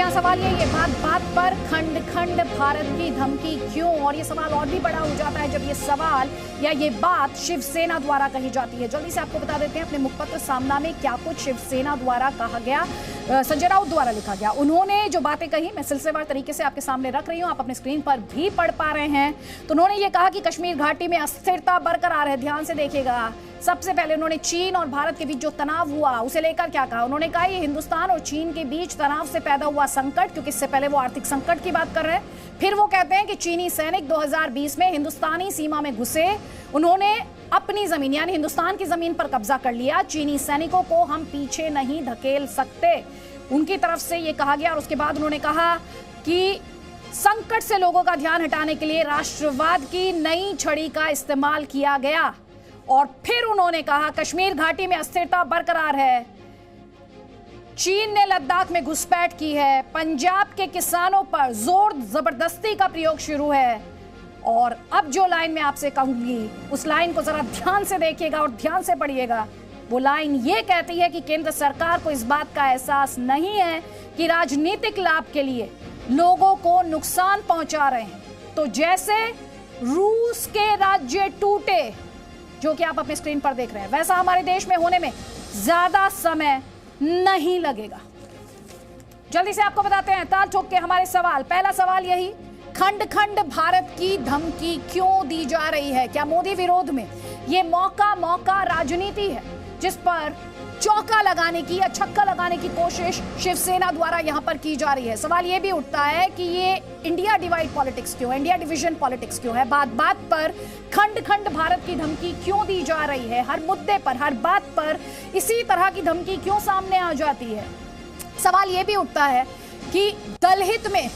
हाँ, सवाल यही है, बात बात पर खंड खंड भारत की धमकी क्यों? और ये सवाल और भी बड़ा हो जाता है जब ये सवाल या ये बात शिवसेना द्वारा कही जाती है। जल्दी से आपको बता देते हैं अपने मुखपत्र सामना में क्या कुछ शिवसेना द्वारा कहा गया, संजय राउत द्वारा लिखा गया। उन्होंने जो बातें कही मैं सिलसिलेवार तरीके से आपके सामने रख रही हूँ, आप अपने स्क्रीन पर भी पढ़ पा रहे हैं। तो उन्होंने ये कहा कि कश्मीर घाटी में अस्थिरता बरकरार है। ध्यान से देखिएगा, सबसे पहले उन्होंने चीन और भारत के बीच जो तनाव हुआ उसे लेकर क्या कहा। उन्होंने कहा ये हिंदुस्तान और चीन के बीच तनाव से पैदा हुआ संकट, क्योंकि इससे पहले वो आर्थिक संकट की बात कर रहे हैं। फिर वो कहते हैं कि चीनी सैनिक 2020 में हिंदुस्तानी सीमा में घुसे, उन्होंने अपनी जमीन यानी हिंदुस्तान की जमीन पर कब्जा कर लिया। चीनी सैनिकों को हम पीछे नहीं धकेल सकते, उनकी तरफ से ये कहा गया। और उसके बाद उन्होंने कहा कि संकट से लोगों का ध्यान हटाने के लिए राष्ट्रवाद की नई छड़ी का इस्तेमाल किया गया। और फिर उन्होंने कहा कश्मीर घाटी में अस्थिरता बरकरार है, चीन ने लद्दाख में घुसपैठ की है, पंजाब के किसानों पर जोर जबरदस्ती का प्रयोग शुरू है। और अब जो लाइन मैं आपसे कहूंगी उस लाइन को जरा ध्यान से देखिएगा और ध्यान से पढ़िएगा। वो लाइन ये कहती है कि केंद्र सरकार को इस बात का एहसास नहीं है कि राजनीतिक लाभ के लिए लोगों को नुकसान पहुंचा रहे हैं। तो जैसे रूस के राज्य टूटे, जो कि आप अपने स्क्रीन पर देख रहे हैं, वैसा हमारे देश में होने में ज्यादा समय नहीं लगेगा। जल्दी से आपको बताते हैं ताल ठोक के हमारे सवाल। पहला सवाल यही, खंड खंड भारत की धमकी क्यों दी जा रही है? क्या मोदी विरोध में ये मौका राजनीति है जिस पर चौका लगाने की या छक्का लगाने की कोशिश शिवसेना द्वारा यहां पर की जा रही है? सवाल यह भी उठता है कि ये इंडिया डिवाइड पॉलिटिक्स क्यों है, इंडिया डिवीजन पॉलिटिक्स क्यों है? बात बात पर खंड खंड भारत की धमकी क्यों दी जा रही है? हर मुद्दे पर, हर बात पर इसी तरह की धमकी क्यों सामने आ जाती है? सवाल यह भी उठता है कि दलहित में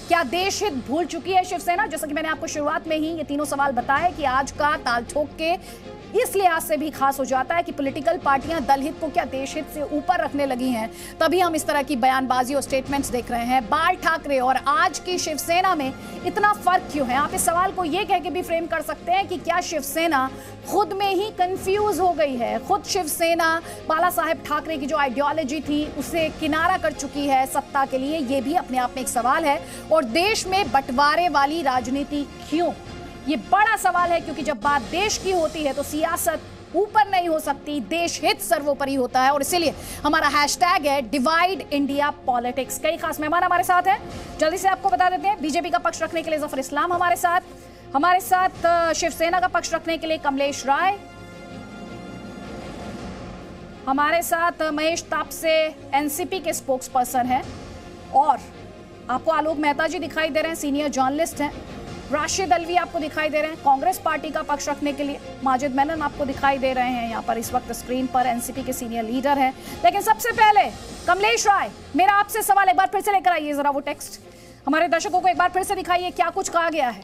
क्या देश हित भूल चुकी है शिवसेना? जैसा कि मैंने आपको शुरुआत में ही ये तीनों सवाल बताया कि आज का ताल ठोक के इस लिहाज से भी खास हो जाता है कि पॉलिटिकल पार्टियां दलहित को क्या देश हित से ऊपर रखने लगी हैं, तभी हम इस तरह की बयानबाजी और स्टेटमेंट्स देख रहे हैं। बाल ठाकरे और आज की शिवसेना में इतना फर्क क्यों है? आप इस सवाल को यह कह के भी फ्रेम कर सकते हैं कि क्या शिवसेना खुद में ही कंफ्यूज हो गई है? खुद शिवसेना बाला साहेब ठाकरे की जो आइडियोलॉजी थी उसे किनारा कर चुकी है सत्ता के लिए? ये भी अपने आप में एक सवाल है। और देश में बंटवारे वाली राजनीति क्यों? ये बड़ा सवाल है, क्योंकि जब बात देश की होती है तो सियासत ऊपर नहीं हो सकती, देश हित सर्वोपरि होता है। और इसीलिए हमारा हैशटैग है डिवाइड इंडिया पॉलिटिक्स। कई खास मेहमान हमारे साथ हैं, जल्दी से आपको बता देते हैं। बीजेपी का पक्ष रखने के लिए जफर इस्लाम हमारे साथ शिवसेना का पक्ष रखने के लिए कमलेश राय हमारे साथ, महेश तापसे एनसीपी के स्पोक्स पर्सन हैं, और आपको आलोक मेहता जी दिखाई दे रहे हैं, सीनियर जर्नलिस्ट हैं। राशिद अलवी आपको दिखाई दे रहे हैं कांग्रेस पार्टी का पक्ष रखने के लिए। माजिद मेनन आपको दिखाई दे रहे हैं यहाँ पर इस वक्त स्क्रीन पर, एनसीपी के सीनियर लीडर हैं। लेकिन सबसे पहले कमलेश राय, मेरा आपसे सवाल एक बार फिर से लेकर आइए, जरा वो टेक्स्ट हमारे दर्शकों को एक बार फिर से दिखाइए, क्या कुछ कहा गया है।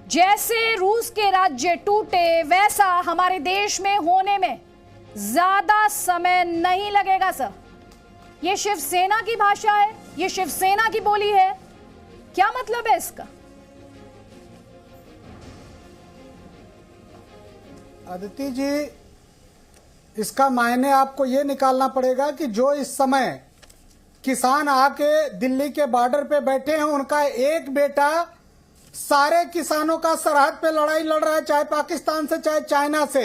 जैसे रूस के राज्य टूटे वैसा हमारे देश में होने में ज्यादा समय नहीं लगेगा सर। ये शिवसेना की भाषा है, ये शिवसेना की बोली है, क्या मतलब है इसका? अदिति जी, इसका मायने आपको ये निकालना पड़ेगा कि जो इस समय किसान आके दिल्ली के बॉर्डर पे बैठे हैं, उनका एक बेटा सारे किसानों का सरहद पे लड़ाई लड़ रहा है, चाहे पाकिस्तान से चाहे चाइना से,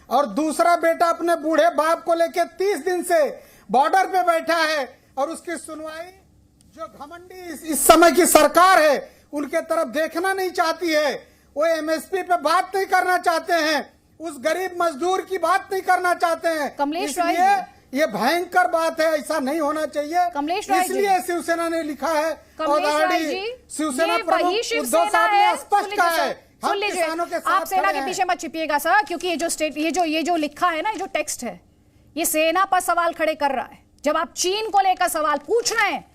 और दूसरा बेटा अपने बूढ़े बाप को लेके 30 दिन से बॉर्डर पे बैठा है, और उसकी सुनवाई जो घमंडी इस समय की सरकार है उनके तरफ देखना नहीं चाहती है। वो एमएसपी पे बात नहीं करना चाहते हैं, उस गरीब मजदूर की बात नहीं करना चाहते हैं। कमलेश राय, ये भयंकर बात है, ऐसा नहीं होना चाहिए। कमलेश राय, इसलिए शिवसेना ने लिखा है, और शिवसेना प्रमुख उद्धव साहब ने स्पष्ट कहा है, सुन लीजिए, आप सेना के पीछे मत छिपिएगा सर, क्योंकि ये जो लिखा है ना, ये जो टेक्स्ट है, ये सेना पर सवाल खड़े कर रहा है। जब आप चीन को लेकर सवाल पूछ रहे हैं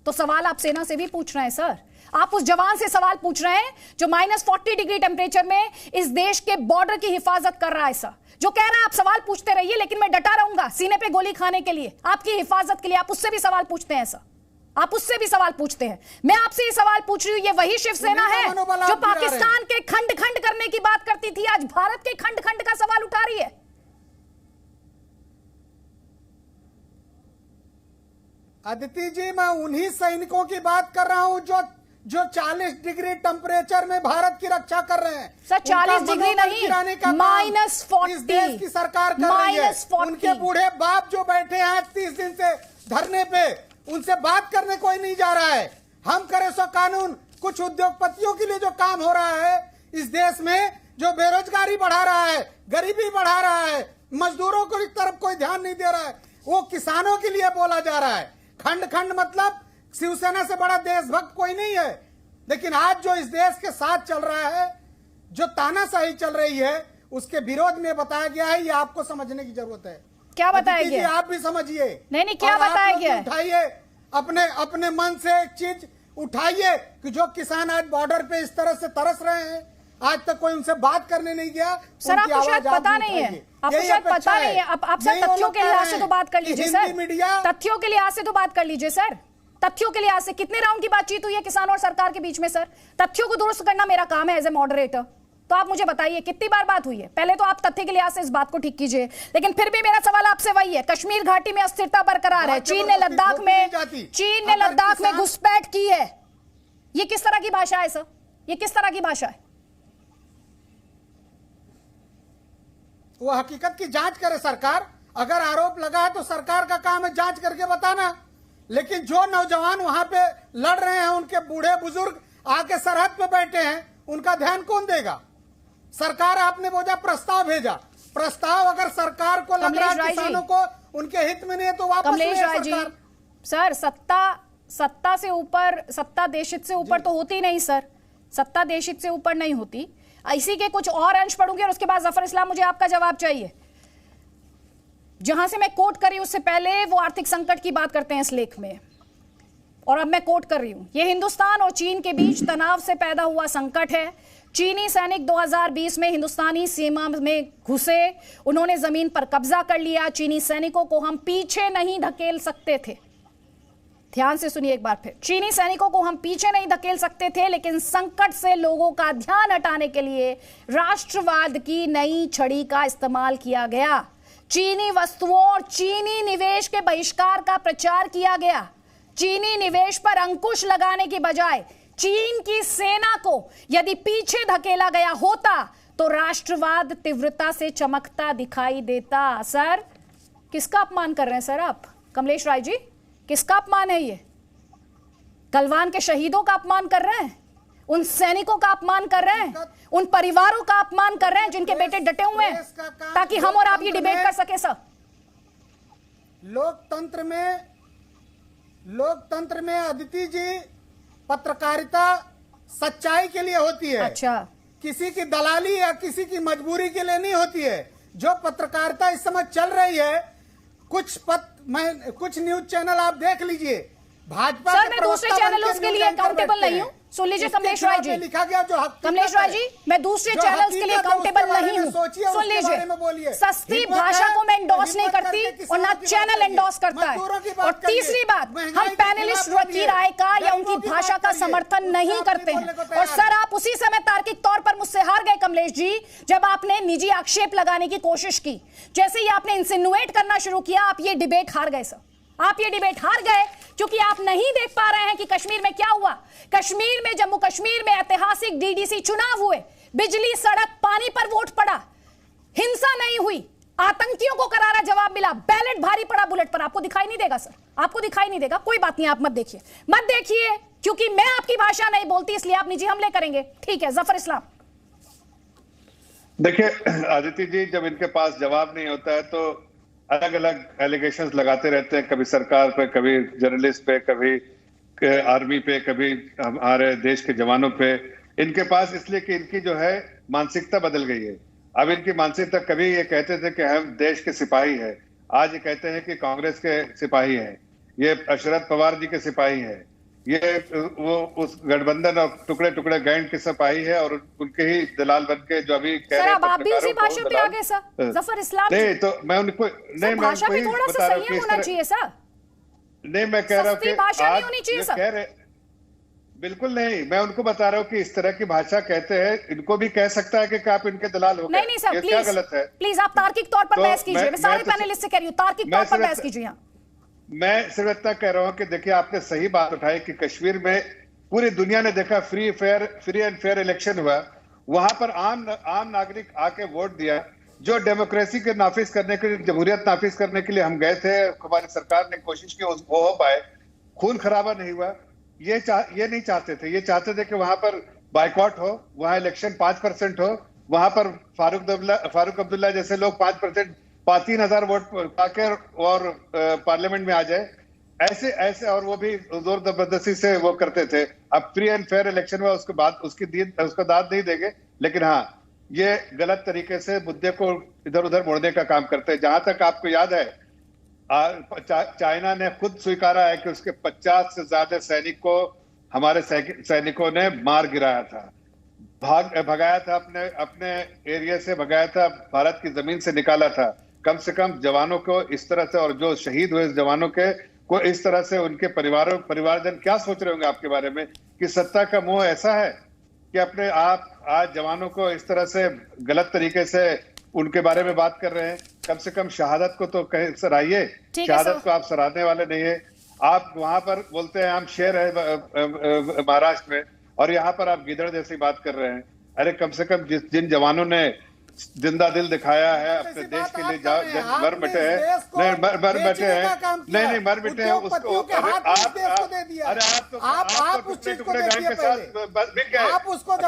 तो सवाल आप सेना से भी पूछ रहे हैं सर। आप उस जवान से सवाल पूछ रहे हैं जो -40 डिग्री टेम्परेचर में इस देश के बॉर्डर की हिफाजत कर रहा है सर, जो कह रहा है आप सवाल पूछते रहिए लेकिन मैं डटा रहूंगा सीने पे गोली खाने के लिए, आपकी हिफाजत के लिए। आप उससे भी सवाल पूछते हैं सर, आप उससे भी सवाल पूछते हैं। मैं आपसे ये सवाल पूछ रही हूं, ये वही शिवसेना है जो पाकिस्तान के खंड खंड करने की बात करती थी, आज भारत के खंड खंड का सवाल उठा रही है। अदिति जी, मैं उन्हीं सैनिकों की बात कर रहा हूं जो 40 डिग्री टेम्परेचर में भारत की रक्षा कर रहे हैं। सर 40 डिग्री नहीं, -40 इस देश की सरकार कर रही है। उनके बूढ़े बाप जो बैठे हैं 30 दिन से धरने पे, उनसे बात करने कोई नहीं जा रहा है। हम करें सो कानून। कुछ उद्योगपतियों के लिए जो काम हो रहा है इस देश में, जो बेरोजगारी बढ़ा रहा है, गरीबी बढ़ा रहा है, मजदूरों की तरफ कोई ध्यान नहीं दे रहा है, वो किसानों के लिए बोला जा रहा है। खंड खंड मतलब शिवसेना से बड़ा देशभक्त कोई नहीं है। लेकिन आज जो इस देश के साथ चल रहा है, जो तानाशाही चल रही है, उसके विरोध में बताया गया है। ये आपको समझने की जरूरत है। क्या बताया गया? आप भी समझिए। नहीं, क्या बताया गया? उठाइए अपने मन से एक चीज उठाइए कि जो किसान आज बॉर्डर पे इस तरह से तरस रहे हैं, आज तक कोई उनसे बात करने नहीं गया। सर आपको शायद पता नहीं है, आपको शायद पता नहीं है। आप सर तथ्यों के लिहाज से तो बात कर लीजिए सर, तथ्यों के लिहाज से तो बात कर लीजिए सर, तथ्यों के लिहाज से। कितने राउंड की बातचीत हुई है किसानों और सरकार के बीच में सर? तथ्यों को दुरुस्त करना मेरा काम है एज ए मॉडरेटर। तो आप मुझे बताइए कितनी बार बात हुई है? पहले तो आप तथ्य के लिहाज से इस बात को ठीक कीजिए। लेकिन फिर भी मेरा सवाल आपसे वही है, कश्मीर घाटी में अस्थिरता बरकरार है, चीन ने लद्दाख में घुसपैठ की है। ये किस तरह की भाषा है सर? ये किस तरह की भाषा है? वो हकीकत की जांच करे सरकार। अगर आरोप लगा है तो सरकार का काम है जांच करके बताना। लेकिन जो नौजवान वहां पे लड़ रहे हैं, उनके बूढ़े बुजुर्ग आके सरहद पे बैठे हैं, उनका ध्यान कौन देगा? सरकार आपने बोझा प्रस्ताव भेजा, प्रस्ताव अगर सरकार को लग रहा है किसानों को उनके हित में नहीं है तो वापस कमलेश राय जी, सर सत्ता से ऊपर, सत्ता देशित से ऊपर तो होती नहीं सर, सत्ता देशित से ऊपर नहीं होती। इसी के कुछ और अंश पढ़ूंगी और उसके बाद जफर इस्लाम मुझे आपका जवाब चाहिए। जहां से मैं कोट कर रही हूं उससे पहले वो आर्थिक संकट की बात करते हैं इस लेख में, और अब मैं कोट कर रही हूं, यह हिंदुस्तान और चीन के बीच तनाव से पैदा हुआ संकट है। चीनी सैनिक 2020 में हिंदुस्तानी सीमा में घुसे, उन्होंने जमीन पर कब्जा कर लिया। चीनी सैनिकों को हम पीछे नहीं धकेल सकते थे। ध्यान से सुनिए एक बार फिर, चीनी सैनिकों को हम पीछे नहीं धकेल सकते थे, लेकिन संकट से लोगों का ध्यान हटाने के लिए राष्ट्रवाद की नई छड़ी का इस्तेमाल किया गया। चीनी वस्तुओं और चीनी निवेश के बहिष्कार का प्रचार किया गया। चीनी निवेश पर अंकुश लगाने की बजाय चीन की सेना को यदि पीछे धकेला गया होता तो राष्ट्रवाद तीव्रता से चमकता दिखाई देता। सर किसका अपमान कर रहे हैं सर आप? कमलेश राय जी, किसका अपमान है ये? गलवान के शहीदों का अपमान कर रहे हैं, उन सैनिकों का अपमान कर रहे हैं, उन परिवारों का अपमान कर रहे हैं जिनके बेटे डटे हुए हैं, ताकि हम और आप ये डिबेट कर सके। सर लोकतंत्र में अदिति जी, पत्रकारिता सच्चाई के लिए होती है। अच्छा, किसी की दलाली या किसी की मजबूरी के लिए नहीं होती है। जो पत्रकारिता इस समय चल रही है, कुछ न्यूज चैनल आप देख लीजिए, भाजपा सर मैं दूसरे चैनल्स के लिए अकाउंटेबल नहीं हूं। सुन लीजिए कमलेश राय जी, लिखा गया जो कमलेश राय जी, मैं दूसरे चैनल्स के लिए अकाउंटेबल नहीं हूं। सुन लीजिए, सस्ती भाषा को मैं एंडोर्स नहीं करती और ना चैनल एंडोर्स करता है। और तीसरी बात, हम पैनलिस्ट की राय का या उनकी भाषा का समर्थन नहीं करते हैं। और सर आप उसी समय तार्किक तौर पर मुझसे हार गए कमलेश जी, जब आपने निजी आक्षेप लगाने की कोशिश की। जैसे ही आपने इंसिनुएट करना शुरू किया, आप ये डिबेट हार गए सर। आप ये डिबेट हार गए क्योंकि आप नहीं देख पा रहे हैं कि कश्मीर में क्या हुआ। कश्मीर में, जम्मू कश्मीर में ऐतिहासिक डीडीसी चुनाव हुए, बिजली, सड़क, पानी पर वोट पड़ा, हिंसा नहीं हुई, आतंकियों को करारा जवाब मिला, बैलेट भारी पड़ा बुलेट पर। आपको दिखाई नहीं देगा सर, आपको दिखाई नहीं देगा। कोई बात नहीं, आप मत देखिए क्योंकि मैं आपकी भाषा नहीं बोलती, इसलिए आप निजी हमले करेंगे। ठीक है, जफर इस्लाम। देखिए आदित्य जी, जब इनके पास जवाब नहीं होता है तो अलग अलग एलिगेशंस लगाते रहते हैं, कभी सरकार पे, कभी जर्नलिस्ट पे, कभी आर्मी पे, कभी हमारे देश के जवानों पे। इनके पास इसलिए कि इनकी जो है मानसिकता बदल गई है। अब इनकी मानसिकता, कभी ये कहते थे कि हम देश के सिपाही हैं, आज ये कहते हैं कि कांग्रेस के सिपाही हैं, ये शरद पवार जी के सिपाही हैं, ये वो उस गठबंधन और टुकड़े टुकड़े गैंग के सिपाही है और उनके ही दलाल बन के जो अभी कह रहे हैं। आप भी उसी भाषा पे आ गए सर, जफर इस्लाम। नहीं तो मैं उनको नहीं, मैं भाषा भी थोड़ा सा संयम होना चाहिए सर। नहीं, मैं कह रहा हूँ कि भाषा नहीं होनी चाहिए सर। कह रहे बिल्कुल नहीं, मैं उनको बता रहा हूँ कि इस तरह की भाषा कहते हैं, इनको भी कह सकता है कि आप इनके दलाल हो गए। नहीं सर, क्या गलत है? प्लीज आप तार्किक तौर पर बहस कीजिए। मैं सारे पैनलिस्ट से कह रही हूँ, तार्किक तौर पर बहस कीजिए। मैं सिर्फ इतना कह रहा हूं कि देखिए, आपने सही बात उठाई कि कश्मीर में पूरी दुनिया ने देखा फ्री एंड फेयर इलेक्शन हुआ, वहां पर आम नागरिक आके वोट दिया। जो डेमोक्रेसी के नाफिज करने के लिए, जमहूरियत नाफिज करने के लिए हम गए थे, हमारी सरकार ने कोशिश की, वो हो पाए, खून खराबा नहीं हुआ। ये नहीं चाहते थे, ये चाहते थे कि वहां पर बाइकआउट हो, वहां इलेक्शन 5% हो, वहां पर फारूक अब्दुल्ला जैसे लोग 5% 3,000 वोट पाकर और पार्लियामेंट में आ जाए, ऐसे और वो भी जोर जबरदस्ती से वो करते थे। अब फ्री एंड फेयर इलेक्शन में उसके बाद उसको दाद नहीं देंगे, लेकिन हाँ, ये गलत तरीके से मुद्दे को इधर उधर मोड़ने का काम करते हैं। जहां तक आपको याद है, चाइना ने खुद स्वीकारा है कि उसके 50 से ज्यादा सैनिक को हमारे सैनिकों ने मार गिराया था, भगाया था, अपने एरिया से भगाया था, भारत की जमीन से निकाला था। कम से कम जवानों को इस तरह से, और जो शहीद हुए जवानों को इस तरह से, उनके परिवारजन क्या सोच रहे होंगे आपके बारे में, कि सत्ता का मोह ऐसा है कि अपने आप आज जवानों को इस तरह से गलत तरीके से उनके बारे में बात कर रहे हैं। कम से कम शहादत को तो सराहिए, शहादत को आप सराहने वाले नहीं है। आप वहां पर बोलते हैं हम शेर है महाराष्ट्र में, और यहाँ पर आप गिदड़ जैसी बात कर रहे हैं। अरे कम से कम जिन जवानों ने जिंदा दिल दिखाया है अपने देश के लिए, मर बैठे हैं, नहीं मर बैठे हैं उसको, अरे आप तो टुकड़े गैंग के साथ बिक गए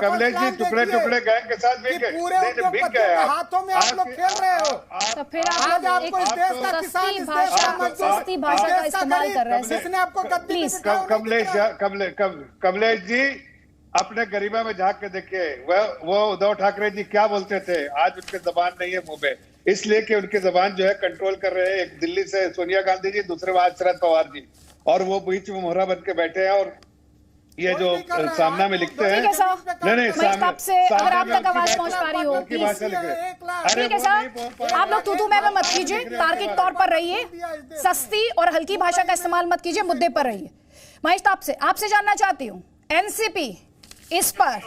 कमलेश जी, टुकड़े गैंग के साथ बिक गए, हाथों में आप लोग खेल रहे हो। तो फिर आज आपको इस देश का किसान सस्ती भाषा का इस्तेमाल कर रहे हैं, जिसने आपको कमलेश जी, अपने गरीबा में झांक के देखिए, वो उद्धव ठाकरे जी क्या बोलते थे, आज उनके जबान नहीं है मुंह पे, इसलिए कि उनकी जबान जो है कंट्रोल कर रहे हैं एक दिल्ली से सोनिया गांधी जी, दूसरे बात शरद पवार जी, और वो बीच में मोहरा बन के बैठे हैं। और ये जो सामना में लिखते हैं, नहीं अगर आप तक आवाज पहुंच पा रही हो, ठीक है सर, आप लोग तू मैं मत कीजिए, तार्किक तौर पर रहिए, सस्ती और हल्की भाषा का इस्तेमाल मत कीजिए, मुद्दे पर रहिए। महेश, आपसे जानना चाहती हूँ, एनसीपी इस पर,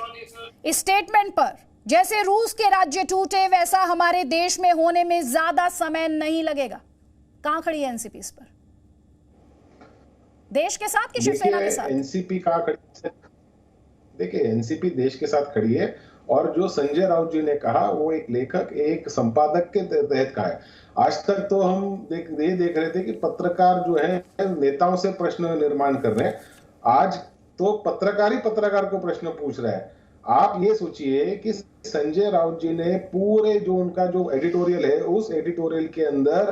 इस स्टेटमेंट पर, जैसे रूस के राज्य टूटे वैसा हमारे देश में होने में ज्यादा समय नहीं लगेगा, कहां खड़ी है एनसीपी इस पर? देश के साथ कि शिवसेना के साथ? एनसीपी कहां खड़ी? देखिए, एनसीपी देश के साथ खड़ी है, और जो संजय राउत जी ने कहा वो एक लेखक, एक संपादक के तहत का है। आज तक तो हम देख रहे थे कि पत्रकार जो है नेताओं से प्रश्न निर्माण कर रहे हैं, आज तो पत्रकार को प्रश्न पूछ रहा है। आप ये सोचिए कि संजय राउत जी ने पूरे जो उनका जो एडिटोरियल है, उस एडिटोरियल के अंदर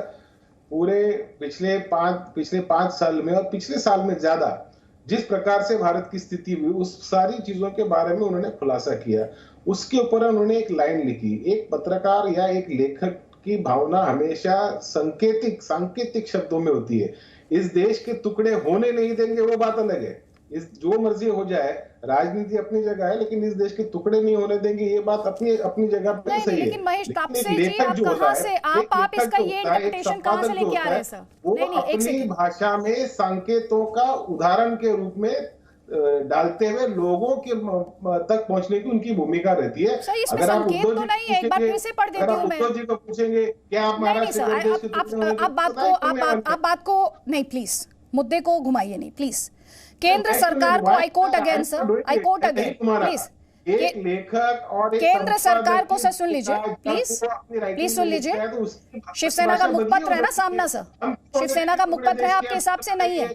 पूरे पिछले 5 साल में और पिछले साल में ज्यादा जिस प्रकार से भारत की स्थिति हुई, उस सारी चीजों के बारे में उन्होंने खुलासा किया। उसके ऊपर उन्होंने एक लाइन लिखी। एक पत्रकार या एक लेखक की भावना हमेशा सांकेतिक शब्दों में होती है। इस देश के टुकड़े होने नहीं देंगे, वो बात अलग है। इस जो मर्जी हो जाए, राजनीति अपनी जगह है, लेकिन इस देश के टुकड़े नहीं होने देंगे, ये बात अपनी जगह पे सही है। लेकिन महेश, तापसे जी, आप कहां से, आप इसका ये इंटरप्रिटेशन कहां से लेके आ रहे हैं सर? वो अपनी भाषा में संकेतों का उदाहरण के रूप में डालते हुए लोगों के तक पहुंचने की उनकी भूमिका रहती है। अगर आप उद्धव तो नहीं है, एक बार फिर से पढ़ देती हूं मैं। उद्धव जी को पूछेंगे क्या आप महाराष्ट्र, आप बात को नहीं, प्लीज मुद्दे को घुमाइए नहीं, प्लीज। केंद्र सरकार को, I quote again sir, I quote again please, एक लेखक और केंद्र सरकार को सर सुन लीजिए, प्लीज सुन लीजिए। शिवसेना का मुखपत्र है ना सामना सर, शिवसेना का मुखपत्र है, आपके हिसाब से नहीं है?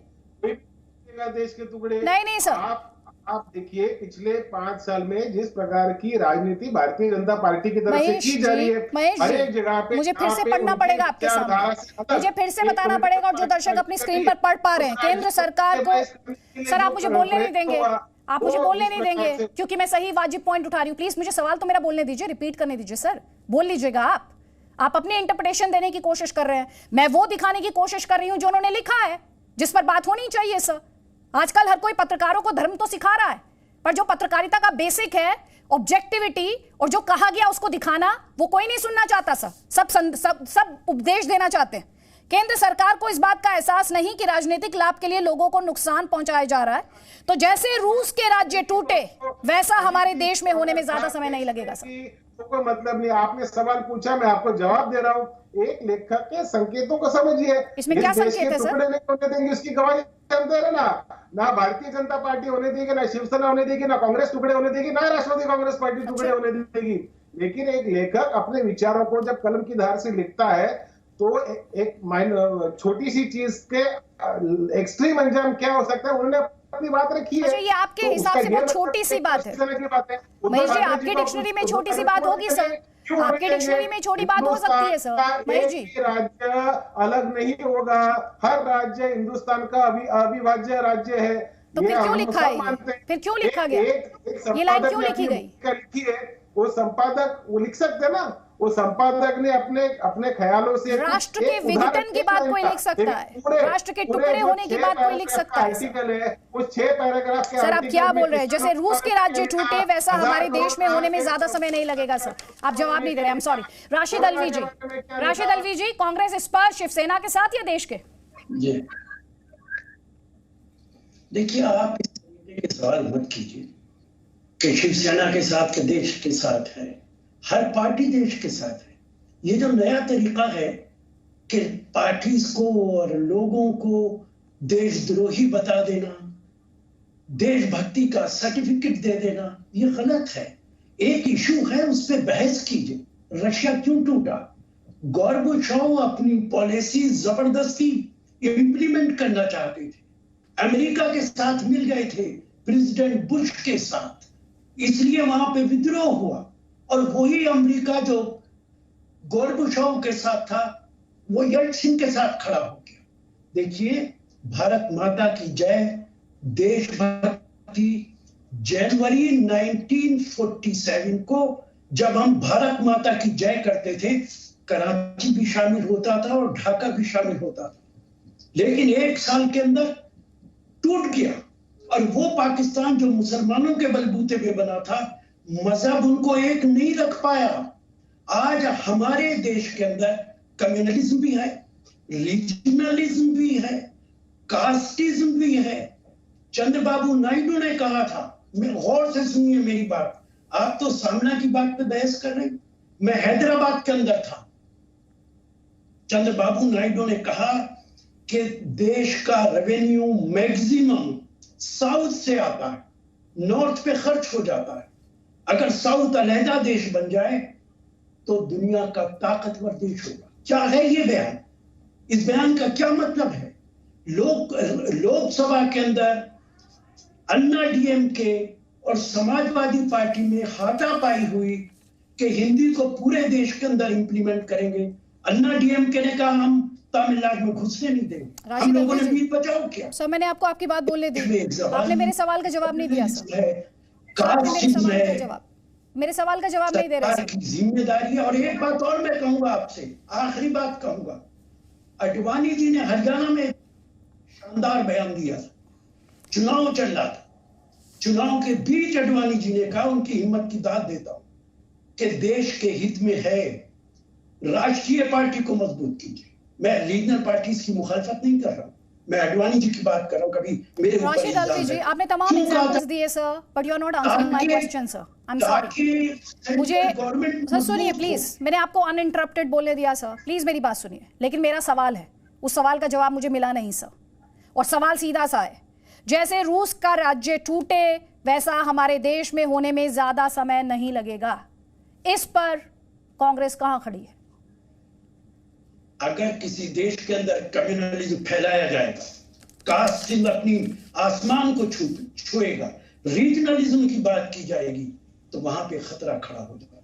देश के टुकड़े नहीं सर, आप देखिए पिछले 5 साल में जिस प्रकार की राजनीति भारतीय जनता पार्टी की तरफ से की जा रही है, हर एक जगह पे मुझे फिर से पढ़ना पड़ेगा आपके सामने, मुझे फिर से बताना पड़ेगा, और जो दर्शक अपनी स्क्रीन पर पढ़ पा रहे हैं, केंद्र सरकार को, सर आप मुझे बोलने नहीं देंगे, आप मुझे बोलने नहीं देंगे, क्योंकि मैं सही वाजिब पॉइंट उठा रही हूँ। प्लीज मुझे सवाल तो मेरा बोलने दीजिए, रिपीट करने दीजिए सर, बोल लीजिएगा। आप अपनी इंटरप्रिटेशन देने की कोशिश कर रहे हैं, मैं वो दिखाने की कोशिश कर रही हूँ जो उन्होंने लिखा है, जिस पर बात होनी चाहिए सर। आजकल हर कोई पत्रकारों को धर्म तो सिखा रहा है, पर जो पत्रकारिता का बेसिक है, ऑब्जेक्टिविटी, और जो कहा गया उसको दिखाना, वो कोई नहीं सुनना चाहता सर। सब उपदेश देना चाहते हैं। केंद्र सरकार को इस बात का एहसास नहीं कि राजनीतिक लाभ के लिए लोगों को नुकसान पहुंचाया जा रहा है, तो जैसे रूस के राज्य टूटे वैसा हमारे देश में होने में ज्यादा समय नहीं लगेगा सर। कोई मतलब नहीं। आपने सवाल पूछा, मैं आपको जवाब दे रहा हूँ। एक लेखक के संकेतों को समझिए। इसमें क्या संकेत है सर? टुकड़े नहीं होने देंगे, उसकी गवाही हम दे रहे ना भारतीय जनता पार्टी होने देगी, ना शिवसेना होने देगी, ना कांग्रेस टुकड़े होने देगी, ना राष्ट्रवादी कांग्रेस पार्टी टुकड़े होने देगी। लेकिन एक लेखक अपने विचारों को जब कलम की धार से लिखता है तो एक छोटी सी चीज के एक्सट्रीम अंजाम क्या हो सकता है, उन्होंने अपनी बात रखी है। अच्छा, ये आपके हिसाब से बहुत छोटी सी बात है महेश जी? आपकी डिक्शनरी में छोटी सी बात होगी सर? आपकी डिक्शनरी में छोटी बात हो सकती है सर महेश जी? राज्य अलग नहीं होगा, हर राज्य हिंदुस्तान का अविभाज्य राज्य है। तो फिर क्यों लिखा है? फिर क्यों लिखा गया? ये लाइन क्यों लिखी गई? वो संपादक वो लिख सकते ना, वो संपादक ने अपने ख्यालों से राष्ट्र के विघटन की बात कोई लिख सकता है, राष्ट्र के टुकड़े होने की बात कोई लिख सकता है। आर्टिकल है वो 6 पैराग्राफ के। सर आप क्या बोल रहे हैं? जैसे रूस के राज्य टूटे वैसा हमारे देश में होने में ज्यादा समय नहीं लगेगा सर। आप जवाब नहीं दे रहे, I am sorry. Rashid Alvi ji, Congress इस पर शिवसेना के साथ या देश के? जी देखिए, आप इस तरीके के सवाल मत कीजिए कि शिवसेना के साथ के देश के साथ है। हर पार्टी देश के साथ है। ये जो नया तरीका है कि पार्टीज को और लोगों को देशद्रोही बता देना, देशभक्ति का सर्टिफिकेट दे देना, ये गलत है। एक इशू है, उस पर बहस कीजिए। रशिया क्यों टूटा? गोर्बाचोव अपनी पॉलिसी जबरदस्ती इंप्लीमेंट करना चाहते थे, अमेरिका के साथ मिल गए थे, प्रेसिडेंट बुश के साथ, इसलिए वहां पे विद्रोह हुआ। और वही अमेरिका जो गोर्बाचोव के साथ था, वो येल्त्सिन के साथ खड़ा हो गया। देखिए, भारत माता की जय, देशभक्ति। जनवरी 1947 को जब हम भारत माता की जय करते थे, कराची भी शामिल होता था और ढाका भी शामिल होता था, लेकिन 1 साल के अंदर टूट गया। और वो पाकिस्तान जो मुसलमानों के बलबूते पे बना था, मजहब उनको एक नहीं रख पाया। आज हमारे देश के अंदर कम्युनलिज्म भी है, रीजनलिज्म भी है, कास्टिज्म भी है। चंद्रबाबू नायडू ने कहा था, मैं गौर से सुनिए मेरी बात, आप तो सामना की बात पे बहस कर रहे हैं। मैं हैदराबाद के अंदर था, चंद्रबाबू नायडू ने कहा कि देश का रेवेन्यू मैक्सिमम साउथ से आता है, नॉर्थ पे खर्च हो जाता है। अगर साउथ अलहदा देश बन जाए तो दुनिया का ताकतवर देश होगा। क्या है ये बयान? इस बयान का क्या मतलब है? लोकसभा के अंदर अन्ना डीएमके और समाजवादी पार्टी में हाथापाई हुई कि हिंदी को पूरे देश के अंदर इंप्लीमेंट करेंगे। अन्ना डीएमके ने कहा हम तमिलनाडु में घुसने नहीं देंगे। हम लोगों ने बीच बचाव किया। सर मैंने आपको आपकी बात बोलने दी, आपने मेरे सवाल का जवाब नहीं दिया सर। मेरे सवाल का जवाब नहीं दे रहे सर। जिम्मेदारी। और एक बात और मैं कहूंगा आपसे, आखिरी बात कहूंगा, अडवाणी जी ने हरियाणा में शानदार बयान दिया था, चुनाव चल रहा था, चुनाव के बीच अडवाणी जी ने कहा, उनकी हिम्मत की दाद देता हूं, कि देश के हित में है राष्ट्रीय पार्टी को मजबूत कीजिए। मैं रीजनल पार्टीज की मुखालफत नहीं कर रहा, मैं अडवाणी जी की बात कर रहा हूं। कभी मेरे राशिद अलवी जी, आपने तमाम एग्जांपल्स दिए sir, but you are not answering my question sir. I am sorry. मुझे सर सुनिए प्लीज, मैंने आपको अनइंटरप्टेड बोलने दिया सर, प्लीज मेरी बात सुनिए। लेकिन मेरा सवाल है, उस सवाल का जवाब मुझे मिला नहीं सर। और सवाल सीधा सा है, जैसे रूस का राज्य टूटे वैसा हमारे देश में होने में ज्यादा समय नहीं लगेगा। इस पर कांग्रेस कहां खड़ी है? अगर किसी देश के अंदर कम्युनलिज्म फैलाया जाएगा, कास्टिज्म अपनी आसमान को छुएगा, रीजनलिज्म की बात की जाएगी, तो वहां पे खतरा खड़ा हो जाएगा।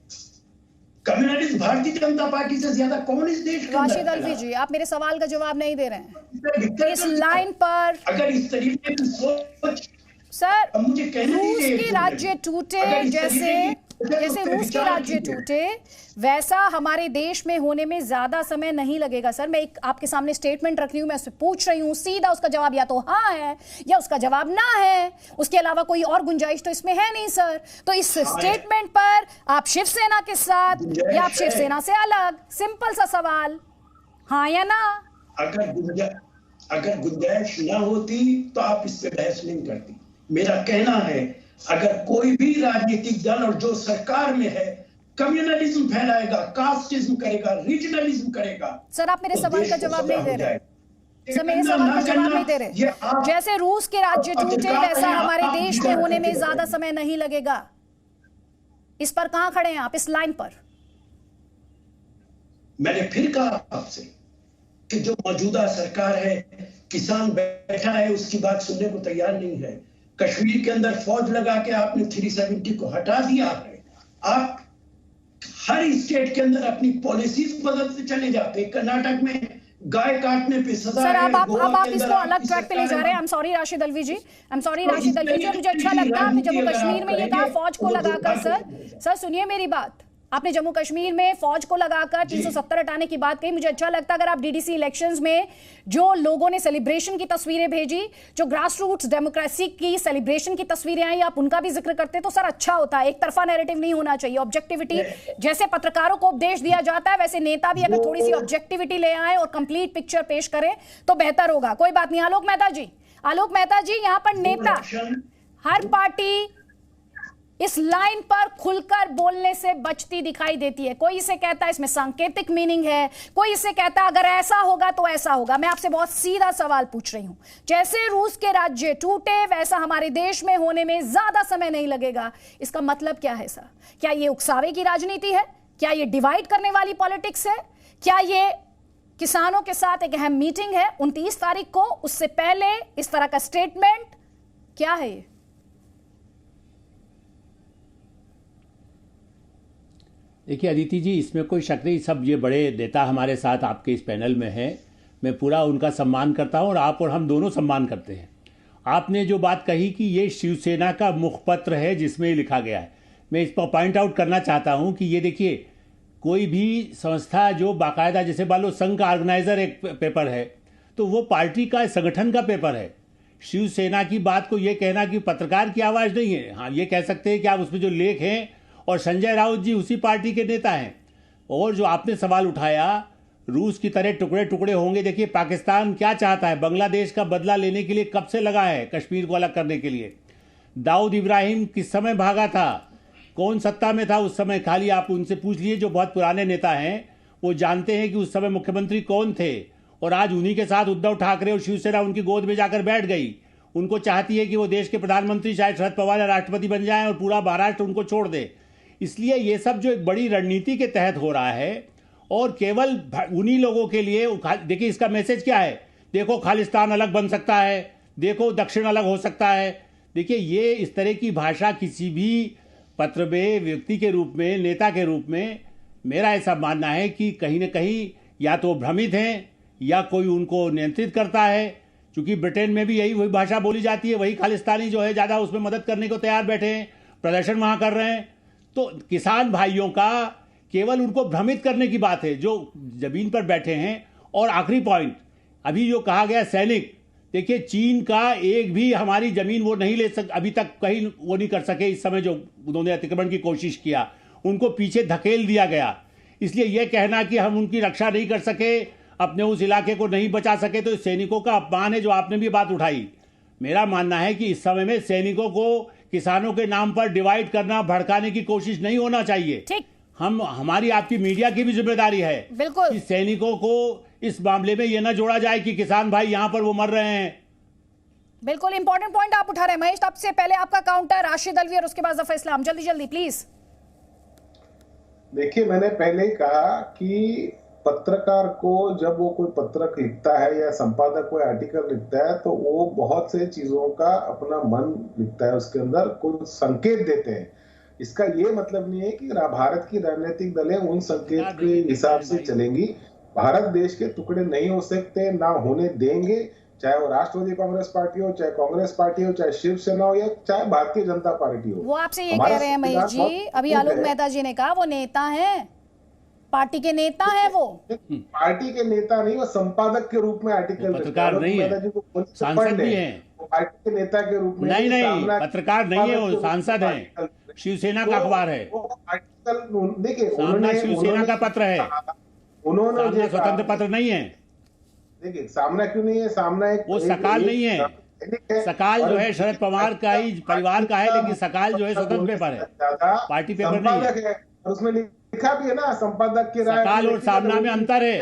कम्युनलिज्म भारतीय जनता पार्टी से ज्यादा कौन इस देश के अंदर? राशिद अलवी जी, आप मेरे सवाल का जवाब नहीं दे रहे हैं। इस लाइन पर अगर इस तरीके की सोच सर, मुझे रूस के राज्य टूटे जैसे रूस के राज्य टूटे वैसा हमारे देश में होने में ज्यादा समय नहीं लगेगा। सर मैं एक आपके सामने स्टेटमेंट रख रही हूं, मैं उससे पूछ रही हूं, सीधा उसका जवाब या तो हाँ है या उसका जवाब ना है, उसके अलावा कोई और गुंजाइश तो इसमें है नहीं सर। तो इस स्टेटमेंट पर आप शिवसेना के साथ या आप शिवसेना से अलग? सिंपल सा सवाल, हाँ या ना? अगर गुंजाइश ना होती तो आप इस पे बहस नहीं करती। मेरा कहना है, अगर कोई भी राजनीतिक दल और जो सरकार में है कम्युनलिज्म फैलाएगा, कास्टिज्म करेगा, रीजनलिज्म करेगा। सर आप मेरे तो सवाल देश का को जवाब खतरा नहीं दे हो रहे। जाएगा। सर मेरे सवाल का जवाब नहीं दे रहे। जैसे रूस के राज्य टूटे वैसा हमारे देश में होने में ज्यादा समय नहीं लगेगा। इस पर कहां खड़े हैं आप, इस लाइन पर? मैंने फिर कहा आपसे कि जो मौजूदा सरकार है, किसान बैठा है, उसकी बात सुनने को तैयार नहीं है। कश्मीर के अंदर फौज लगा के आपने 370 को हटा दिया है। आप हर स्टेट के अंदर अपनी पॉलिसीज बदलते चले जाते हैं। कर्नाटक में गाय काटने पे सजा सर है। अब आप गोवा के इसको अंदर अलग आपकी ट्रैक पे ले जा सरकार रहे हैं। है। I am sorry Rashid Alvi ji, I am sorry Rashid Alvi ji. मुझे अच्छा लगता है आपने जम्मू कश्मीर में ये कहा फौज को लगाकर। सर सुनिए मेरी बात, आपने जम्मू कश्मीर में फौज को लगाकर 370 हटाने की बात कही। मुझे अच्छा लगता अगर आप डीडीसी इलेक्शंस में जो लोगों ने सेलिब्रेशन की तस्वीरें भेजी, जो ग्रास रूट्स डेमोक्रेसी की सेलिब्रेशन की तस्वीरें आई, आप उनका भी जिक्र करते तो सर अच्छा होता है। एक तरफा नैरेटिव नहीं होना चाहिए, ऑब्जेक्टिविटी। जैसे पत्रकारों को उपदेश दिया जाता है वैसे नेता भी अगर थोड़ी सी ऑब्जेक्टिविटी ले आए और कंप्लीट पिक्चर पेश करें तो बेहतर होगा। कोई बात नहीं। आलोक मेहता जी यहाँ पर नेता, हर पार्टी इस लाइन पर खुलकर बोलने से बचती दिखाई देती है। कोई इसे कहता है इसमें सांकेतिक मीनिंग है, कोई इसे कहता है अगर ऐसा होगा तो ऐसा होगा। मैं आपसे बहुत सीधा सवाल पूछ रही हूं। जैसे रूस के राज्य टूटे वैसा हमारे देश में होने में ज्यादा समय नहीं लगेगा। इसका मतलब क्या है सर? क्या ये उकसावे की राजनीति है? क्या ये डिवाइड करने वाली पॉलिटिक्स है? क्या ये किसानों के साथ एक अहम मीटिंग है 29 तारीख को, उससे पहले इस तरह का स्टेटमेंट क्या है ये? देखिए अदिति जी, इसमें कोई शक नहीं, सब ये बड़े नेता हमारे साथ आपके इस पैनल में हैं। मैं पूरा उनका सम्मान करता हूं और आप और हम दोनों सम्मान करते हैं। आपने जो बात कही कि ये शिवसेना का मुखपत्र है जिसमें ये लिखा गया है, मैं इस पर पॉइंट आउट करना चाहता हूं कि ये देखिए, कोई भी संस्था जो बाकायदा, जैसे मान लो संघ का ऑर्गेनाइजर एक पेपर है तो वो पार्टी का संगठन का पेपर है। शिवसेना की बात को ये कहना कि पत्रकार की आवाज़ नहीं है, हाँ ये कह सकते हैं कि आप उसमें जो लेख हैं, और संजय राउत जी उसी पार्टी के नेता हैं। और जो आपने सवाल उठाया रूस की तरह टुकड़े टुकड़े होंगे, देखिए पाकिस्तान क्या चाहता है, बांग्लादेश का बदला लेने के लिए कब से लगा है, कश्मीर को अलग करने के लिए। दाऊद इब्राहिम किस समय भागा था, कौन सत्ता में था उस समय, खाली आप उनसे पूछ लीजिए जो बहुत पुराने नेता हैं, वो जानते हैं कि उस समय मुख्यमंत्री कौन थे। और आज उन्हीं के साथ उद्धव ठाकरे और शिवसेना उनकी गोद में जाकर बैठ गई। उनको चाहती है कि वो देश के प्रधानमंत्री चाहे शरद पवार या राष्ट्रपति बन जाएं और पूरा महाराष्ट्र उनको छोड़ दे। इसलिए ये सब जो एक बड़ी रणनीति के तहत हो रहा है और केवल उन्हीं लोगों के लिए, देखिए इसका मैसेज क्या है, देखो खालिस्तान अलग बन सकता है, देखो दक्षिण अलग हो सकता है। देखिए ये इस तरह की भाषा किसी भी पत्र में व्यक्ति के रूप में, नेता के रूप में, मेरा ऐसा मानना है कि कहीं ना कहीं या तो भ्रमित हैं या कोई उनको नियंत्रित करता है। क्योंकि ब्रिटेन में भी वही भाषा बोली जाती है, वही खालिस्तानी जो है ज़्यादा उसमें मदद करने को तैयार बैठे हैं, प्रदर्शन वहाँ कर रहे हैं। तो किसान भाइयों का केवल उनको भ्रमित करने की बात है जो जमीन पर बैठे हैं। और आखिरी पॉइंट, अभी जो कहा गया सैनिक, देखिए चीन का एक भी हमारी जमीन वो नहीं ले अभी तक कहीं वो नहीं कर सके। इस समय जो उन्होंने अतिक्रमण की कोशिश किया उनको पीछे धकेल दिया गया। इसलिए यह कहना कि हम उनकी रक्षा नहीं कर सके, अपने उस इलाके को नहीं बचा सके, तो सैनिकों का अपमान है जो आपने भी बात उठाई। मेरा मानना है कि इस समय में सैनिकों को किसानों के नाम पर डिवाइड करना, भड़काने की कोशिश नहीं होना चाहिए। ठीक, हमारी आपकी मीडिया की भी जिम्मेदारी है बिल्कुल कि सैनिकों को इस मामले में यह ना जोड़ा जाए कि किसान भाई यहां पर वो मर रहे हैं। बिल्कुल इंपॉर्टेंट पॉइंट आप उठा रहे हैं महेश। सबसे पहले आपका काउंटर राशिद अलवी और उसके बाद जफर इस्लाम, जल्दी जल्दी प्लीज। देखिए मैंने पहले ही कहा कि पत्रकार को जब वो कोई पत्रक लिखता है या संपादक कोई आर्टिकल लिखता है तो वो बहुत से चीजों का अपना मन लिखता है, उसके अंदर कुछ संकेत देते हैं। इसका ये मतलब नहीं है कि भारत की राजनीतिक दलें उन संकेत के हिसाब से चलेंगी। भारत देश के टुकड़े नहीं हो सकते, ना होने देंगे, चाहे वो राष्ट्रवादी कांग्रेस पार्टी हो, चाहे कांग्रेस पार्टी हो, चाहे शिवसेना हो या चाहे भारतीय जनता पार्टी हो। वो आपसे ये कह रहे हैं महेश जी, अभी आलोक मेहता जी ने कहा वो नेता हैं, पार्टी के नेता है, वो पार्टी के नेता नहीं, वो संपादक के रूप में आर्टिकल, पत्रकार नहीं है, सांसद भी हैं, पार्टी के नेता के रूप में नहीं पत्रकार नहीं है, वो सांसद हैं, शिवसेना का अखबार है, आर्टिकल देखिए सामना शिवसेना का पत्र है, उन्होंने स्वतंत्र पत्र नहीं है। देखिए सामना क्यों नहीं है, सामना एक वो सकाल नहीं है, सकाल जो है शरद पवार का ही परिवार का है, लेकिन सकाल जो है स्वतंत्र पेपर है, पार्टी पेपर नहीं है। और उसमें लिखा भी है ना, संपादक की राय। सकाल और सामना में अंतर है,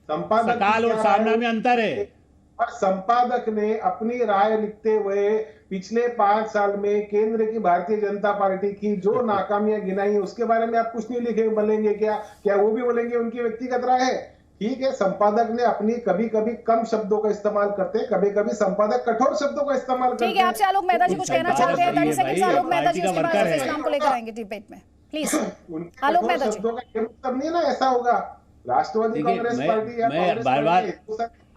संपादक सकाल और सामना में अंतर है। और संपादक ने अपनी राय लिखते हुए पिछले 5 साल में केंद्र की भारतीय जनता पार्टी की जो नाकामियां गिनाई है उसके बारे में आप कुछ नहीं लिखे बोलेंगे क्या वो भी बोलेंगे उनकी व्यक्तिगत राय है? ठीक है, संपादक ने अपनी कभी कभी कम शब्दों का इस्तेमाल करते हैं, कभी कभी संपादक कठोर शब्दों का इस्तेमाल करते हैं। ठीक है, आपसे आलोक मेहता जी कुछ कहना चाहते हैं? 30 सेकंड से आलोक मेहता जी उसके बाद इस्लाम को लेकर आएंगे डिबेट में, प्लीज आलोक मेहता जी। शब्दों का मतलब नहीं ना ऐसा होगा। राष्ट्रवादी कांग्रेस पार्टी या मैं बार बार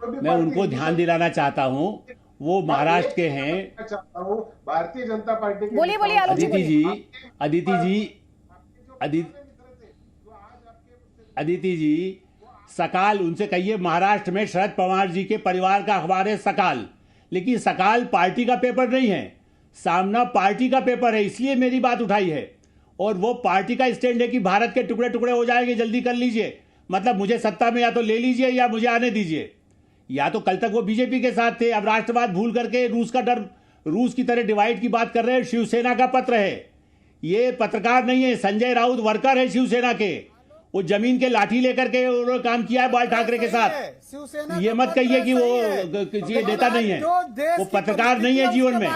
मैं उनको ध्यान दिलाना चाहता हूँ, वो महाराष्ट्र के हैं। भारतीय जनता पार्टी के बोलिए बोलिए आलोक अदिति जी सकाल उनसे कहिए, महाराष्ट्र में शरद पवार जी के परिवार का अखबार है सकाल, लेकिन सकाल पार्टी का पेपर नहीं है, सामना पार्टी का पेपर है, इसलिए मेरी बात उठाई है। और वो पार्टी का स्टैंड है कि भारत के टुकड़े टुकड़े हो जाएंगे, जल्दी कर लीजिए, मतलब मुझे सत्ता में या तो ले लीजिए या मुझे आने दीजिए। या तो कल तक वो बीजेपी के साथ थे, अब राष्ट्रवाद भूल करके रूस का डर, रूस की तरह डिवाइड की बात कर रहे हैं। शिवसेना का पत्र है, ये पत्रकार नहीं है, संजय राउत वर्कर है शिवसेना के, वो जमीन के लाठी लेकर के उन्होंने काम किया है बाल ठाकरे के साथ। ये मत कहिए कि वो ये नेता नहीं है, वो पत्रकार नहीं है जीवन में।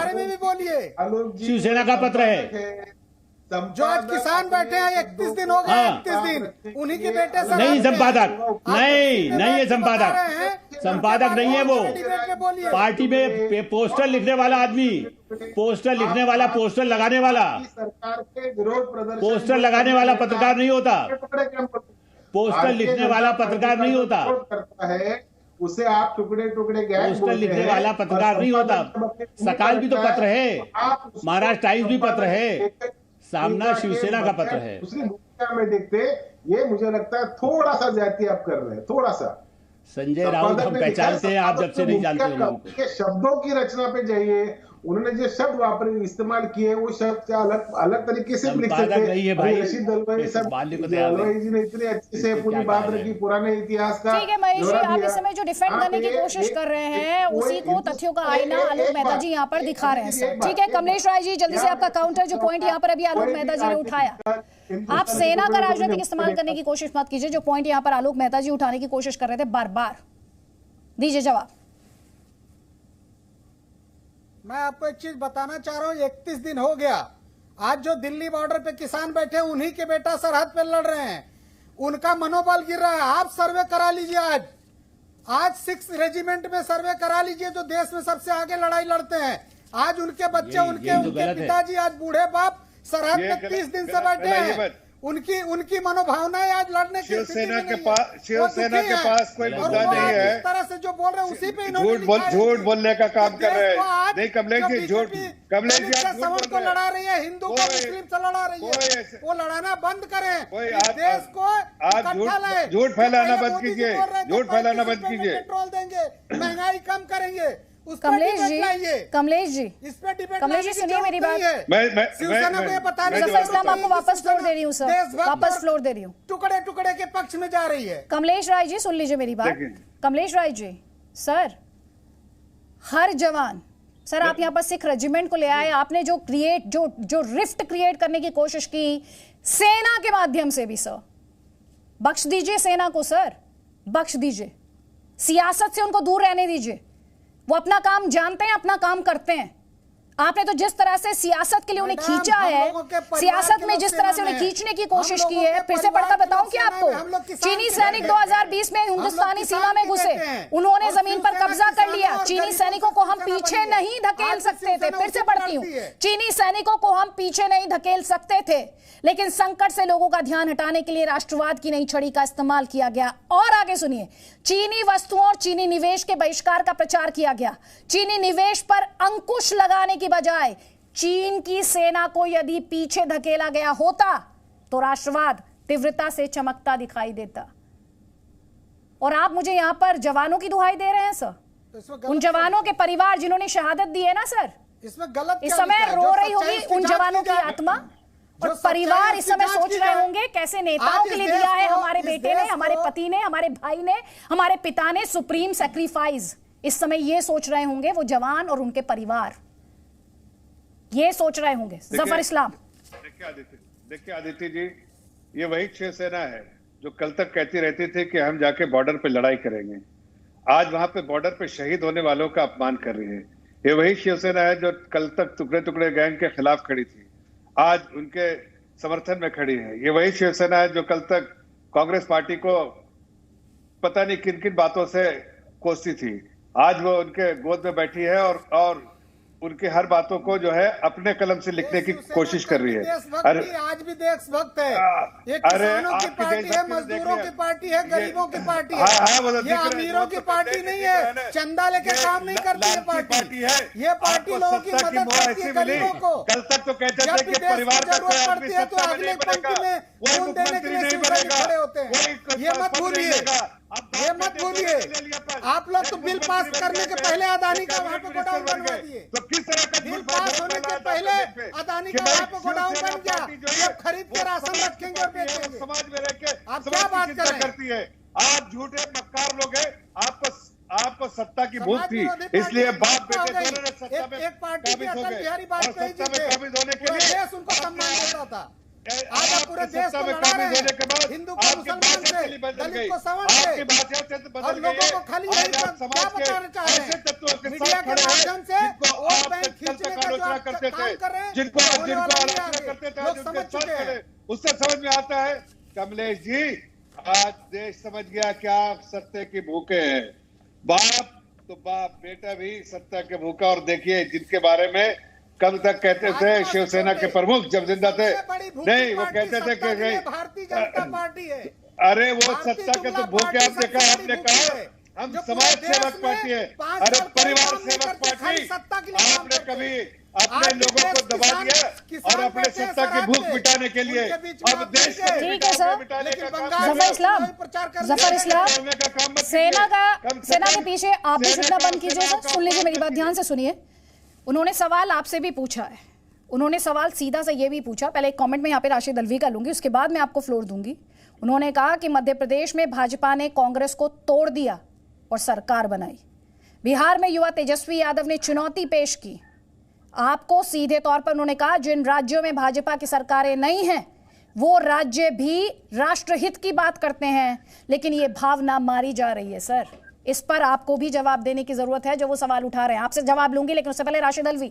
शिवसेना का पत्र है। जो आज किसान बैठे हैं 31 दिन हो गए, 31 दिन उन्हीं के बेटे से नहीं संपादक, नहीं है संपादक नहीं है वो, पार्टी में पोस्टर लिखने वाला आदमी, पोस्टर लिखने वाला, पोस्टर लगाने वाला, सरकार के विरोध प्रदर्शन पोस्टर लगाने वाला पत्रकार नहीं होता, पोस्टर लिखने वाला पत्रकार नहीं होता है, उसे आप टुकड़े टुकड़े पोस्टर लिखने वाला पत्रकार नहीं होता। सकाल भी तो पत्र है, महाराष्ट्र टाइम्स भी पत्र है, सामना शिवसेना का पत्र है। दूसरी भूमिका में देखते, ये मुझे लगता है थोड़ा सा ज्यादा आप कर रहे हैं, थोड़ा सा। संजय राउत हम पहचानते हैं, आप जब से नहीं जानते हैं लोगों को। शब्दों की रचना पे जाइए, उन्होंने जो शब्द वापरे इस्तेमाल किए वो शब्द अलग तरीके से लिख सकते हैं। रशीद दलवाई जी ने इतने अच्छे से पूरी बात रखी पुराने इतिहास का। ठीक है महेश जी, आप इस समय जो डिफेंड करने की कोशिश कर रहे हैं उसी को तथ्यों का आईना आलोक मेहता जी यहाँ पर दिखा रहे हैं सर। ठीक है कमलेश राय जी, जल्दी से आपका काउंटर, जो पॉइंट यहाँ पर अभी आलोक मेहता जी ने उठाया, आप सेना का राजनीतिक इस्तेमाल करने की कोशिश मत कीजिए। जो पॉइंट यहाँ पर आलोक मेहता जी उठाने की कोशिश कर रहे थे बार बार, दीजिए जवाब। मैं आपको एक चीज बताना चाह रहा हूँ, 31 दिन हो गया, आज जो दिल्ली बॉर्डर पे किसान बैठे उन्हीं के बेटा सरहद पे लड़ रहे हैं, उनका मनोबल गिर रहा है। आप सर्वे करा लीजिए, आज 6 रेजिमेंट में सर्वे करा लीजिए जो देश में सबसे आगे लड़ाई लड़ते हैं। आज उनके बच्चे, उनके पिताजी, आज बूढ़े बाप सरहद पे 30 दिन से बैठे हैं। उनकी मनोभावनाएं आज लड़ने की शिवसेना के पास कोई मुद्दा नहीं है। इस तरह से जो बोल रहे हैं उसी पे झूठ बोलने का काम कर रहे हैं। नहीं कमलेश जी, कमलेश जी समझ को लड़ा रही है, हिंदू को मुस्लिम से लड़ा रही है, वो लड़ाना बंद करें। देश को आप झूठ फैलाना बंद कीजिए, झूठ फैलाना बंद कीजिए। पेट्रोल देंगे, महंगाई कम करेंगे। कमलेश जी इस पे डिबेट, कमलेश जी सुनिए मेरी बात। शिवसेना को ये बताने मुजफ्फर इस्लाम आपको वापस फ्लोर दे रही हूँ सर, वापस फ्लोर दे रही हूँ। टुकड़े टुकड़े के पक्ष में जा रही है। कमलेश राय जी सुन लीजिए मेरी बात। कमलेश राय जी सर, हर जवान सर, आप यहाँ पर सिख रेजिमेंट को ले आए, आपने जो रिफ्ट क्रिएट करने की कोशिश की सेना के माध्यम से भी सर, बख्श दीजिए सेना को सर, बख्श दीजिए, सियासत से उनको दूर रहने दीजिए। वो अपना काम जानते हैं, अपना काम करते हैं। आपने तो जिस तरह से सियासत के लिए उन्हें खींचा है, सियासत में जिस तरह से उन्हें खींचने की कोशिश की है, फिर से पढ़कर बताऊं क्या आपको? चीनी सैनिक 2020 में हिंदुस्तानी सीमा में घुसे, उन्होंने जमीन पर कब्जा कर लिया। चीनी सैनिकों को हम पीछे नहीं धकेल सकते थे, फिर से पढ़ती हूँ, चीनी सैनिकों को हम पीछे नहीं धकेल सकते थे, लेकिन संकट से लोगों का ध्यान हटाने के लिए राष्ट्रवाद की नई छड़ी का इस्तेमाल किया गया। और आगे सुनिए, चीनी वस्तुओं और चीनी निवेश के बहिष्कार का प्रचार किया गया। चीनी निवेश पर अंकुश लगाने की बजाय चीन की सेना को यदि पीछे धकेला गया होता तो राष्ट्रवाद तीव्रता से चमकता दिखाई देता। और आप मुझे यहां पर जवानों की दुहाई दे रहे हैं सर, तो उन जवानों के परिवार जिन्होंने शहादत दी है ना सर, इसमें गलत इस समय रो रही होगी उन जवानों की आत्मा, और परिवार इस समय सोच रहे होंगे कैसे नेताओं के लिए दिया है हमारे बेटे ने, हमारे पति ने, हमारे भाई ने, हमारे पिता ने सुप्रीम सैक्रिफाइस। इस समय ये सोच रहे होंगे वो जवान और उनके परिवार, ये सोच रहे होंगे। जफर इस्लाम, देखिए आदित्य जी, ये वही शिवसेना है जो कल तक कहती रहती थी कि हम जाके बॉर्डर पे लड़ाई करेंगे। आज वहां पे बॉर्डर पे शहीद होने वालों का अपमान कर रही है। ये वही शिवसेना है जो कल तक टुकड़े टुकड़े गैंग के खिलाफ खड़ी थी, आज उनके समर्थन में खड़ी है। ये वही शिवसेना है जो कल तक कांग्रेस पार्टी को पता नहीं किन किन बातों से कोसती थी, आज वो उनके गोद में बैठी है और उनकी हर बातों को जो है अपने कलम से लिखने की कोशिश कर रही है। अरे आज भी देशभक्त है, ये किसानों की पार्टी है, मजदूरों की पार्टी है, गरीबों की पार्टी है, ये अमीरों की पार्टी नहीं है, चंदा लेके काम नहीं करती है पार्टी है, ये पार्टी लोगों की मदद करती है गरीबों को। कल तक तो कहते थे कि परिवार का जरूरत पड़ती है तो अगले पंक्ति में खून देने के लिए खड़े होते हैं। ये मत भूलिए, ये मत भूलिए। आप लोग तो बिल पास करने के पहले अदानी का वहां पे गोडाउन बनवा दिए, तो किस तरह का बिल पास होने के पहले अदानी का वहां पे गोडाउन बन गया, ये खरीद के राशन रखेंगे और बेचेंगे। समाज में रह के आप क्या बात कर रहे हैं? करती है, आप झूठे मक्कार लोग हैं। आपको सत्ता की भूख थी, इसलिए बाप बेटे दोनों ने सत्ता में एक पार्टी की काबिज हो अटल गए बिहारी और वाजपेयी सत्ता जी में थे, काबिज होने के पूरा लिए देश उनको सम्मान देता था। आज आप पूरे देश सत्ता को में लड़ा रहे काबिज होने के हैं, बाद हिंदू को आपकी मुसलमान भाषा से, चली बदल दलित गई, को सवर्ण आपकी से, भाषा से और बदल गई लोगों को है। खाली और यही आप समाज क्या के बताना चाह रहे ऐसे हैं? तत्वों के मीडिया साथ के खड़े माध्यम हैं से जिनको वोट आप बैंक कल खींचने तक का जो आलोचना आप करते काम कर रहे थे, हैं, जिनको होने वाला नहीं आलोचना आगे। करते थे, लोग आज समझ उनके चुके साथ हैं। खड़े, उससे समझ में आता है कमलेश जी, आज देश समझ गया क्या सत्य की भूखे हैं। बाप तो बाप, बेटा भी सत्ता के भूखा। और देखिए जिनके बारे में कल तक कहते थे शिवसेना के प्रमुख जब जिंदा थे, नहीं वो कहते थे कि भारतीय जनता पार्टी है। अरे वो सत्ता के तो भूखे, आपने कहा हम समाज सेवक पार्टी है, अरे परिवार सेवक पार्टी। आपने कभी अपने लोगों को दबा दिया और अपने सत्ता की भूख मिटाने के लिए अब देश को ठीक है सर, मिटाने का काम जफर इस्लाम सेना के पीछे आप भी सुनना बंद कीजिए सर, सुन लीजिए मेरी बात ध्यान से सुनिए। उन्होंने सवाल आपसे भी पूछा है, उन्होंने सवाल सीधा से ये भी पूछा, पहले एक कमेंट में यहाँ पे राशिद अलवी का लूंगी, उसके बाद मैं आपको फ्लोर दूंगी। उन्होंने कहा कि मध्य प्रदेश में भाजपा ने कांग्रेस को तोड़ दिया और सरकार बनाई, बिहार में युवा तेजस्वी यादव ने चुनौती पेश की आपको। सीधे तौर पर उन्होंने कहा जिन राज्यों में भाजपा की सरकारें नहीं हैं वो राज्य भी राष्ट्रहित की बात करते हैं, लेकिन ये भावना मारी जा रही है। सर इस पर आपको भी जवाब देने की जरूरत है जो वो सवाल उठा रहे हैं, आपसे जवाब लूंगी, लेकिन उससे पहले राशिद अलवी।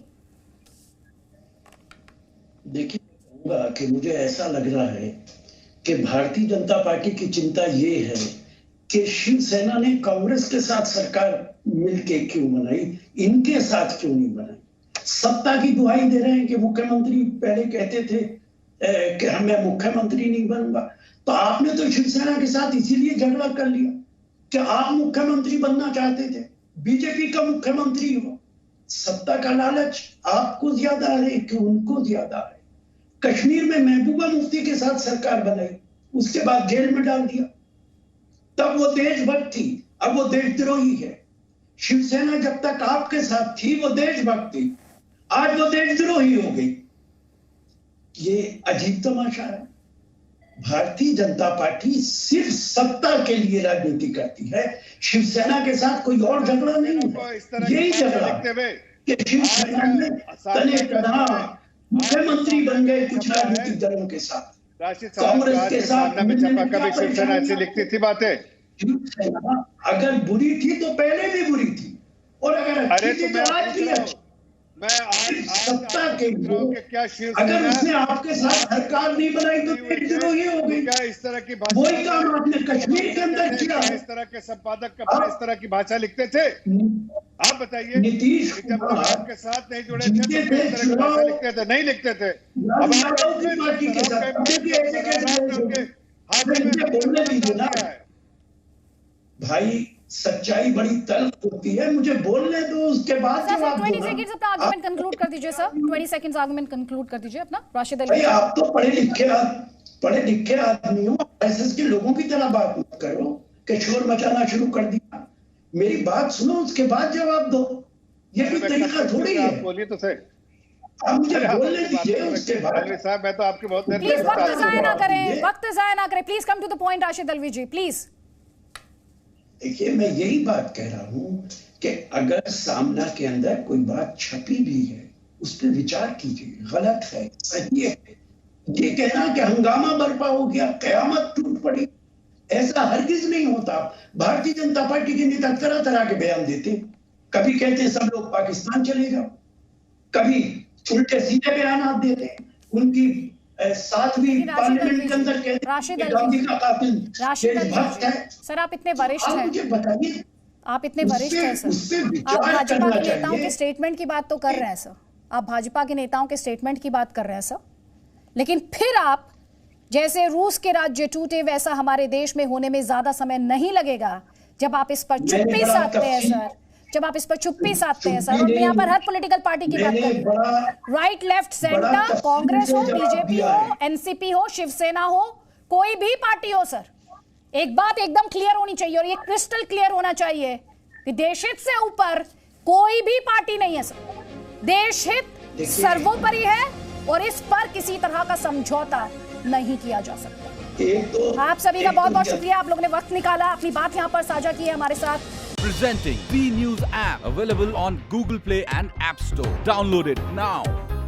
देखिए, कहूंगा कि मुझे ऐसा लग रहा है कि भारतीय जनता पार्टी की चिंता ये है कि शिवसेना ने कांग्रेस के साथ सरकार मिलके क्यों बनाई, इनके साथ क्यों नहीं बनाई। सत्ता की दुहाई दे रहे हैं कि मुख्यमंत्री, पहले कहते थे कि मैं मुख्यमंत्री नहीं बनूंगा, तो आपने तो शिवसेना के साथ इसीलिए झगड़ा कर लिया कि आप मुख्यमंत्री बनना चाहते थे, बीजेपी का मुख्यमंत्री हो। सत्ता का लालच आपको ज्यादा है कि उनको ज्यादा है। कश्मीर में महबूबा मुफ्ती के साथ सरकार बनाई, उसके बाद जेल में डाल दिया, तब वो देशभक्त थी, अब वो देशद्रोही है। शिवसेना जब तक आपके साथ थी वो देशभक्त थी, आज वो देशद्रोही हो गई। ये अजीब तमाशा है। भारतीय जनता पार्टी सिर्फ सत्ता के लिए राजनीति करती है, शिवसेना के साथ कोई और झगड़ा नहीं है। यही झगड़ा कि शिवसेना ने तने तनहा मुख्यमंत्री बन गए कुछ राजनीतिक दलों के साथ, कांग्रेस के साथ। कभी शिवसेना ऐसी लिखती थी बातें, शिवसेना अगर बुरी थी तो पहले भी बुरी थी, और अगर अच्छी थी तो आज भी अच्छी। मैं आज सत्ता के लिए क्या अगर उसने आपके साथ सरकार नहीं बनाई तो देशद्रोही हो गई। क्या इस तरह की वही काम आपने कश्मीर के अंदर किया। इस तरह के संपादक कभी इस तरह की भाषा लिखते थे? आप बताइए। नीतीश जब तक आपके साथ नहीं जुड़े थे तो इस तरह की भाषा लिखते थे? नहीं लिखते थे। अब पार्टी के साथ बोलने दीजिए ना भाई, सच्चाई बड़ी तल्ख होती है, मुझे बोलने दो, उसके बाद सर 20 सेकंड्स अपना आर्गुमेंट कंक्लूड कर दीजिए सर, 20 सेकंड्स आर्गुमेंट कंक्लूड कर दीजिए अपना। राशिद अलवी, आप तो पढ़े लिखे आदमी हो, एसएस के लोगों की तरह बात मत करो कि शोर मचाना शुरू कर दिया। मेरी बात सुनो, उसके बाद जवाब दो, ये भी तरीका थोड़ी है। बोलिए तो सही, आप मुझे बोलने दीजिए, उसके बाद साहब मैं तो आपकी बहुत देर प्लीज वक्त जाया ना करें, वक्त जाया ना करें, please come to the point Rashid Alvi ji please. देखिए, मैं यही बात कह रहा हूं कि अगर सामना के अंदर कोई बात छपी भी है उस पर विचार कीजिए, गलत है सही है, ये कहना कि हंगामा बर्पा हो गया, कयामत टूट पड़ी, ऐसा हरगिज नहीं होता। भारतीय जनता पार्टी के नेता तरह तरह के बयान देते, कभी कहते सब लोग पाकिस्तान चले जाओ, कभी उल्टे सीधे बयान देते। उनकी सातवीं पार्लियामेंट के अंदर कहते हैं गांधी का कातिल देशभक्त है। सर आप इतने वरिष्ठ हैं, मुझे बताइए, आप इतने वरिष्ठ हैं सर, आप भाजपा के नेताओं के स्टेटमेंट की बात तो कर रहे हैं सर, आप भाजपा के नेताओं के स्टेटमेंट की बात कर रहे हैं सर, लेकिन फिर आप जैसे रूस के राज्य टूटे वैसा हमारे देश में होने में ज्यादा समय नहीं लगेगा जब आप इस पर चुप्पी साधते हैं सर, जब आप इस पर चुप्पी साधते हैं सर। और मैं यहाँ पर हर पॉलिटिकल पार्टी की बात कर रही हूँ, राइट लेफ्ट सेंटर, कांग्रेस हो, बीजेपी हो, एनसीपी हो, शिवसेना हो, कोई भी पार्टी हो सर, एक बात एकदम क्लियर होनी चाहिए और ये क्रिस्टल क्लियर होना चाहिए कि देशहित से ऊपर कोई भी पार्टी नहीं है सर, देशहित सर्वोपरि है और इस पर किसी तरह का समझौता नहीं किया जा सकता। आप सभी का बहुत बहुत शुक्रिया, आप लोगों ने वक्त निकाला, अपनी बात यहाँ पर साझा की है हमारे साथ। Presenting B News app, available on Google Play and App Store. Download it now.